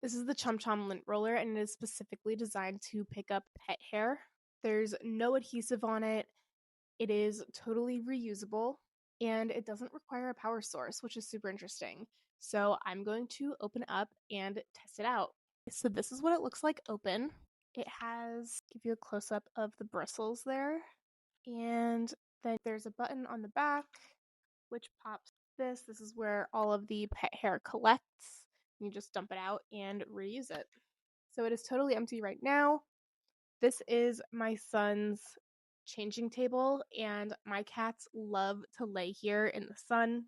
This is the ChomChom Lint Roller, and it is specifically designed to pick up pet hair. There's no adhesive on it. It is totally reusable, and it doesn't require a power source, which is super interesting. So I'm going to open it up and test it out. So this is what it looks like open. It has, give you a close-up of the bristles there, and then there's a button on the back which pops this. This is where all of the pet hair collects. You just dump it out and reuse it. So it is totally empty right now. This is my son's changing table, and my cats love to lay here in the sun.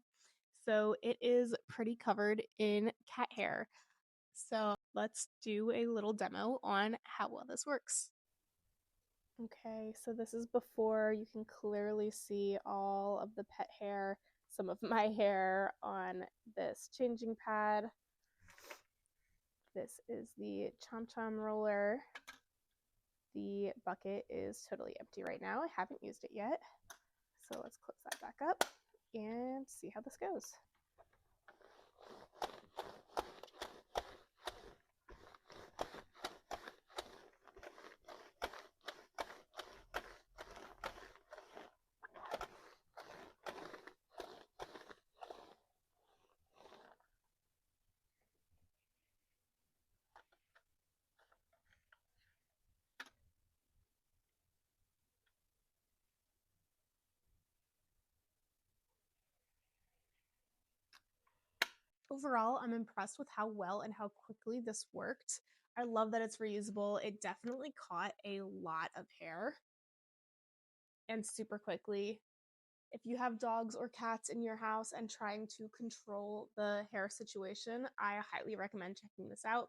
So it is pretty covered in cat hair. So let's do a little demo on how well this works. Okay, so this is before. You can clearly see all of the pet hair, some of my hair on this changing pad. This is the ChomChom roller. The bucket is totally empty right now. I haven't used it yet. So let's close that back up and see how this goes. Overall, I'm impressed with how well and how quickly this worked. I love that it's reusable. It definitely caught a lot of hair and super quickly. If you have dogs or cats in your house and trying to control the hair situation, I highly recommend checking this out.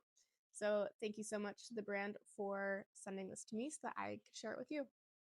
So thank you so much to the brand for sending this to me so that I could share it with you.